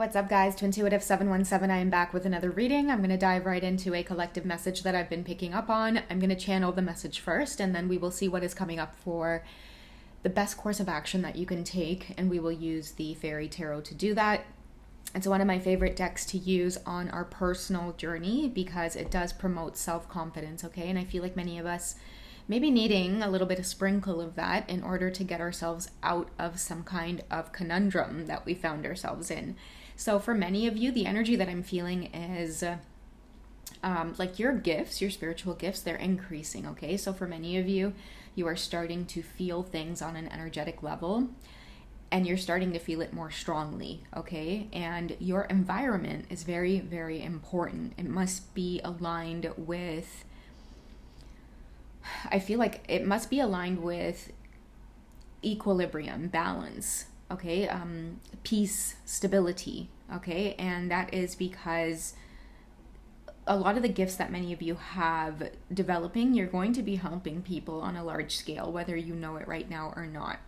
What's up, guys? Twintuitive 717. I am back with another reading. I'm going to dive right into a collective message that I've been picking up on. I'm going to channel the message first, and then we will see what is coming up for the best course of action that you can take, and we will use the Fairy Tarot to do that. It's one of my favorite decks to use on our personal journey because it does promote self-confidence, okay? And I feel like many of us may be needing a little bit of sprinkle of that in order to get ourselves out of some kind of conundrum that we found ourselves in. So for many of you, the energy that I'm feeling is like your gifts, your spiritual gifts, they're increasing, okay? So for many of you, you are starting to feel things on an energetic level, and you're starting to feel it more strongly, okay? And your environment is very, very important. It must be aligned with, I feel like it must be aligned with equilibrium, balance, okay? Peace, stability, okay? And that is because a lot of the gifts that many of you have developing, you're going to be helping people on a large scale, whether you know it right now or not.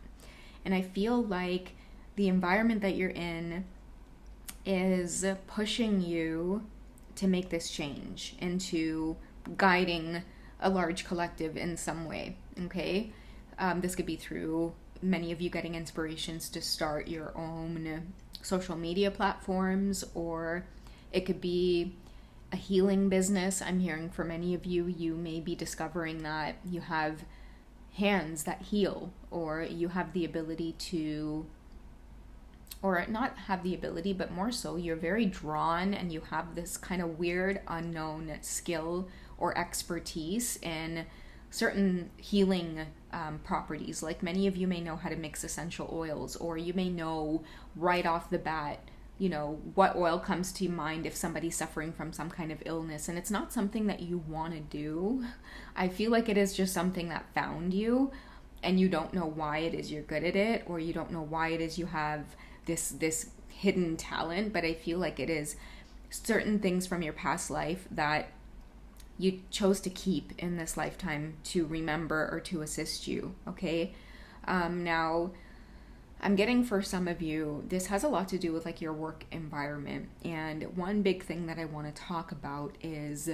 And I feel like the environment that you're in is pushing you to make this change, into guiding a large collective in some way, okay? This could be through many of you getting inspirations to start your own social media platforms, or it could be a healing business. I'm hearing for many of you, you may be discovering that you have hands that heal, or you have the ability to, or not have the ability, but more so you're very drawn and you have this kind of weird unknown skill or expertise in certain healing properties. Like many of you may know how to mix essential oils, or you may know right off the bat, you know, what oil comes to mind if somebody's suffering from some kind of illness. And it's not something that you want to do. I feel like it is just something that found you, and you don't know why it is you're good at it, or you don't know why it is you have this hidden talent. But I feel like it is certain things from your past life that you chose to keep in this lifetime to remember or to assist you, okay? Now, I'm getting for some of you, this has a lot to do with like your work environment. And one big thing that I want to talk about is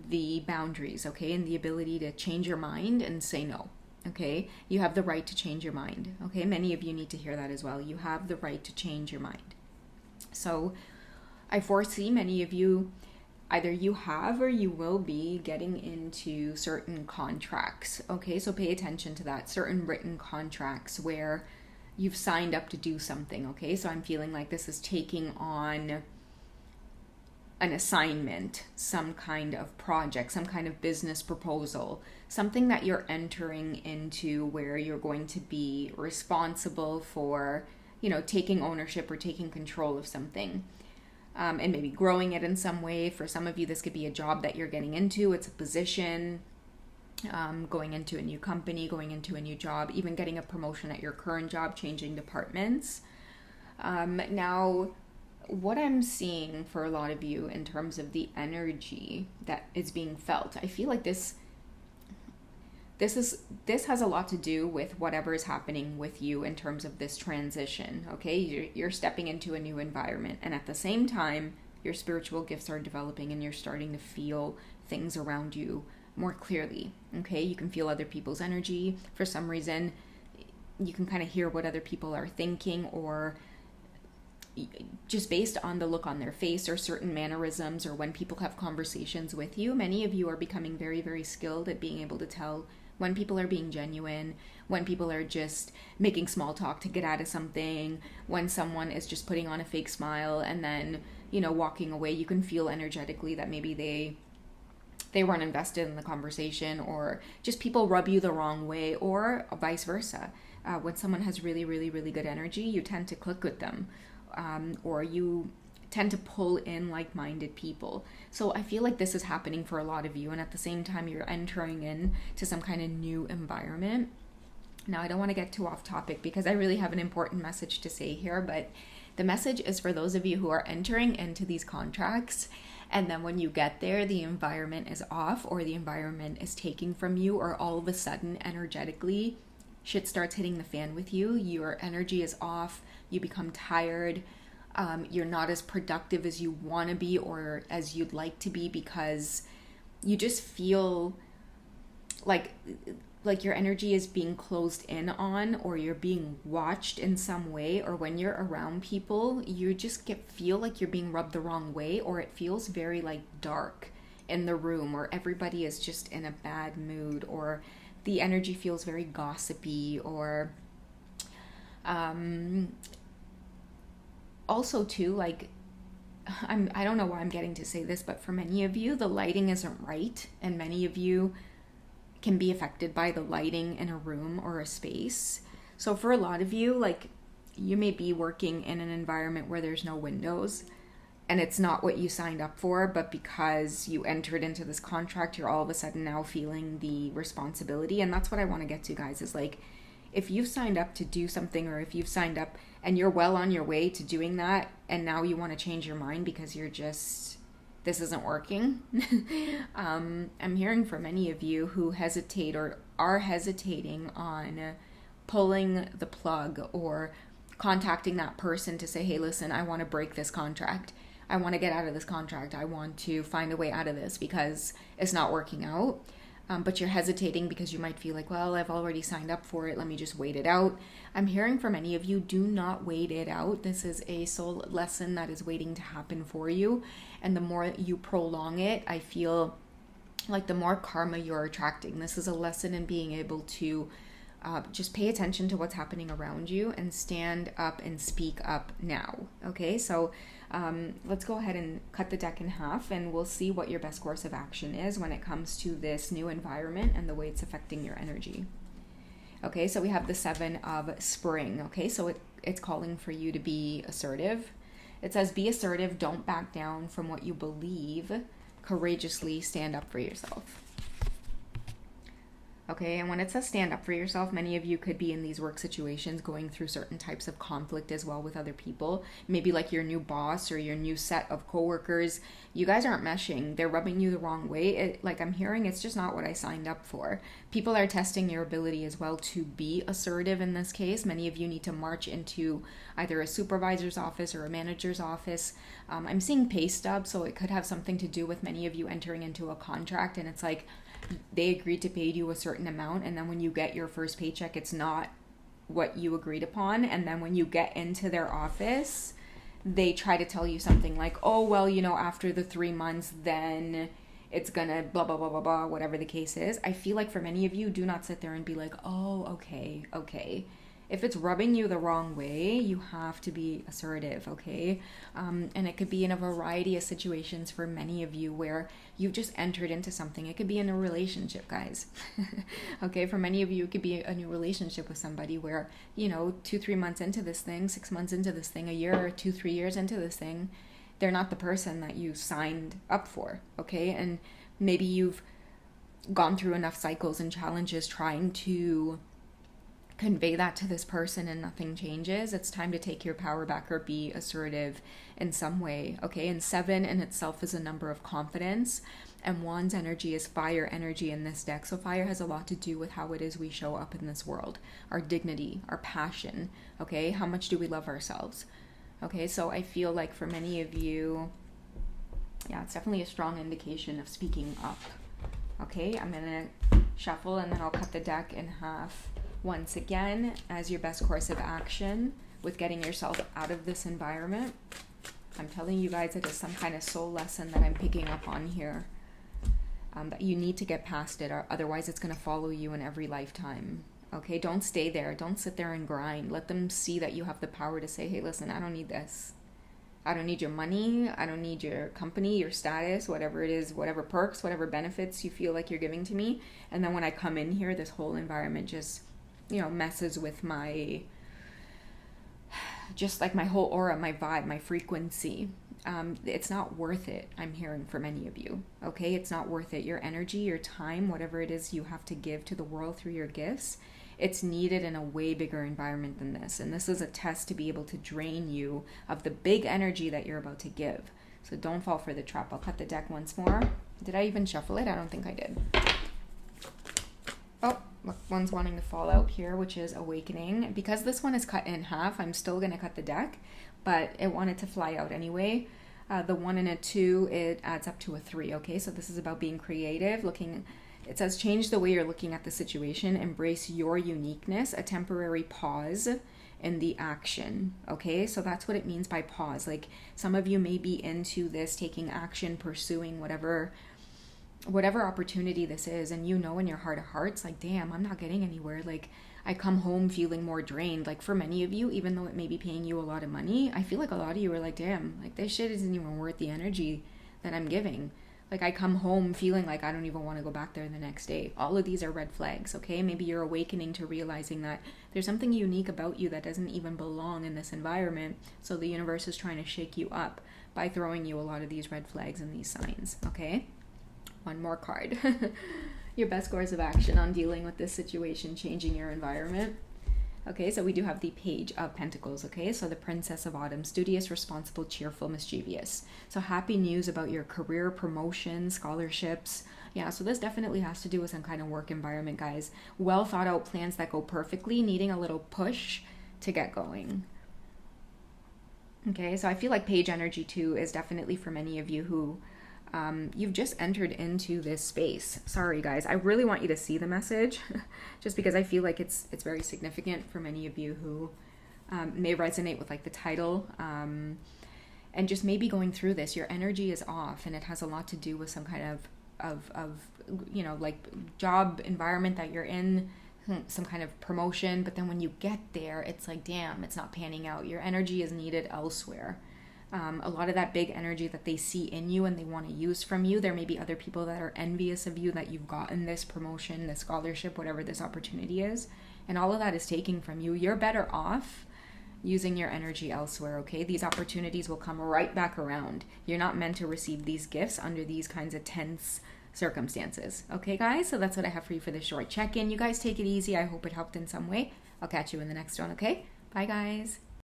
the boundaries, okay? And the ability to change your mind and say no, okay? You have the right to change your mind, okay? Many of you need to hear that as well. You have the right to change your mind. So I foresee many of you, either you have or you will be getting into certain contracts, okay? So pay attention to that, certain written contracts where you've signed up to do something, okay? So I'm feeling like this is taking on an assignment, some kind of project, some kind of business proposal, something that you're entering into where you're going to be responsible for, you know, taking ownership or taking control of something. And maybe growing it in some way. For some of you, this could be a job that you're getting into. It's a position, going into a new company, going into a new job, even getting a promotion at your current job, changing departments. Now, what I'm seeing for a lot of you in terms of the energy that is being felt, I feel like this has a lot to do with whatever is happening with you in terms of this transition, okay? You're stepping into a new environment, and at the same time, your spiritual gifts are developing and you're starting to feel things around you more clearly, okay? You can feel other people's energy. For some reason, you can kind of hear what other people are thinking, or just based on the look on their face or certain mannerisms, or when people have conversations with you. Many of you are becoming very, very skilled at being able to tell when people are being genuine, when people are just making small talk to get out of something, when someone is just putting on a fake smile and then, you know, walking away. You can feel energetically that maybe they weren't invested in the conversation, or just people rub you the wrong way, or vice versa. When someone has really, really, really good energy, you tend to click with them, or you tend to pull in like-minded people. So I feel like this is happening for a lot of you, and at the same time you're entering into some kind of new environment. Now, I don't want to get too off topic because I really have an important message to say here, but the message is for those of you who are entering into these contracts, and then when you get there, the environment is off, or the environment is taking from you, or all of a sudden energetically shit starts hitting the fan with you. Your energy is off, you become tired, You're not as productive as you want to be or as you'd like to be, because you just feel like your energy is being closed in on, or you're being watched in some way, or when you're around people you just feel like you're being rubbed the wrong way, or it feels very like dark in the room, or everybody is just in a bad mood, or the energy feels very gossipy, or also too, like, I don't know why I'm getting to say this, but for many of you the lighting isn't right, and many of you can be affected by the lighting in a room or a space. So for a lot of you, like, you may be working in an environment where there's no windows and it's not what you signed up for, but because you entered into this contract, you're all of a sudden now feeling the responsibility. And that's what I want to get to, guys, is like, if you've signed up to do something, or if you've signed up and you're well on your way to doing that, and now you want to change your mind because you're just, this isn't working. I'm hearing from many of you who hesitate or are hesitating on pulling the plug or contacting that person to say, hey, listen, I want to break this contract. I want to get out of this contract. I want to find a way out of this because it's not working out. But you're hesitating because you might feel like, well, I've already signed up for it. Let me just wait it out. I'm hearing from many of you, do not wait it out. This is a soul lesson that is waiting to happen for you. And the more you prolong it, I feel like the more karma you're attracting. This is a lesson in being able to just pay attention to what's happening around you and stand up and speak up now. Okay, so let's go ahead and cut the deck in half, and we'll see what your best course of action is when it comes to this new environment and the way it's affecting your energy. Okay, so we have the 7 of Spring. Okay, so it's calling for you to be assertive. It says, be assertive, don't back down from what you believe, courageously stand up for yourself. Okay, and when it says stand up for yourself, many of you could be in these work situations going through certain types of conflict as well with other people. Maybe like your new boss or your new set of coworkers. You guys aren't meshing. They're rubbing you the wrong way. Like I'm hearing, it's just not what I signed up for. People are testing your ability as well to be assertive in this case. Many of you need to march into either a supervisor's office or a manager's office. I'm seeing pay stubs, so it could have something to do with many of you entering into a contract, and it's like, they agreed to pay you a certain amount, and then when you get your first paycheck, it's not what you agreed upon. And then when you get into their office, they try to tell you something like, oh, well, you know, after the 3 months, then it's gonna blah, blah, blah, blah, blah, whatever the case is. I feel like for many of you, do not sit there and be like, oh, okay. If it's rubbing you the wrong way, you have to be assertive, okay? And it could be in a variety of situations for many of you where you've just entered into something. It could be in a relationship, guys. Okay, for many of you, it could be a new relationship with somebody where, you know, 2-3 months into this thing, 6 months into this thing, a year or 2-3 years into this thing, they're not the person that you signed up for, okay? And maybe you've gone through enough cycles and challenges trying to convey that to this person and nothing changes. It's time to take your power back or be assertive in some way, okay? And 7 in itself is a number of confidence, and Wands energy is fire energy in this deck. So fire has a lot to do with how it is we show up in this world, our dignity, our passion, okay? How much do we love ourselves? Okay, so I feel like for many of you, yeah, it's definitely a strong indication of speaking up. Okay, I'm gonna shuffle and then I'll cut the deck in half once again as your best course of action with getting yourself out of this environment. I'm telling you guys, it is some kind of soul lesson that I'm picking up on here, that you need to get past it, or otherwise it's going to follow you in every lifetime. Okay, don't stay there. Don't sit there and grind. Let them see that you have the power to say, hey, listen, I don't need this. I don't need your money. I don't need your company, your status, whatever it is, whatever perks, whatever benefits you feel like you're giving to me. And then when I come in here, this whole environment just, you know, messes with my, just like my whole aura, my vibe, my frequency. It's not worth it, I'm hearing for many of you, okay? It's not worth it. Your energy, your time, whatever it is you have to give to the world through your gifts, it's needed in a way bigger environment than this. And this is a test to be able to drain you of the big energy that you're about to give. So don't fall for the trap. I'll cut the deck once more. Did I even shuffle it? I don't think I did. Oh, one's wanting to fall out here, which is awakening. Because this one is cut in half, I'm still going to cut the deck, but it wanted to fly out anyway. The 1 and a 2, it adds up to a 3, okay? So this is about being creative, looking, it says change the way you're looking at the situation, embrace your uniqueness, a temporary pause in the action, okay? So that's what it means by pause. Like, some of you may be into this, taking action, pursuing whatever opportunity this is, and you know in your heart of hearts, like, damn, I'm not getting anywhere. Like, I come home feeling more drained. Like, for many of you, even though it may be paying you a lot of money, I feel like a lot of you are like, damn, like, this shit isn't even worth the energy that I'm giving. Like, I come home feeling like I don't even want to go back there the next day. All of these are red flags, okay? Maybe you're awakening to realizing that there's something unique about you that doesn't even belong in this environment. So the universe is trying to shake you up by throwing you a lot of these red flags and these signs, okay? One more card. Your best course of action on dealing with this situation, changing your environment. Okay, so we do have the Page of Pentacles, okay? So the Princess of Autumn, studious, responsible, cheerful, mischievous. So happy news about your career, promotion, scholarships. Yeah, so this definitely has to do with some kind of work environment, guys. Well thought out plans that go perfectly, needing a little push to get going. Okay, so I feel like Page energy too is definitely for many of you who you've just entered into this space. Sorry guys, I really want you to see the message just because I feel like it's very significant for many of you who may resonate with like the title, and just maybe going through this, your energy is off, and it has a lot to do with some kind of you know, like job environment that you're in, some kind of promotion, but then when you get there, it's like, damn, it's not panning out. Your energy is needed elsewhere. A lot of that big energy that they see in you and they want to use from you. There may be other people that are envious of you that you've gotten this promotion, this scholarship, whatever this opportunity is. And all of that is taken from you. You're better off using your energy elsewhere, okay? These opportunities will come right back around. You're not meant to receive these gifts under these kinds of tense circumstances. Okay, guys? So that's what I have for you for this short check-in. You guys take it easy. I hope it helped in some way. I'll catch you in the next one, okay? Bye, guys.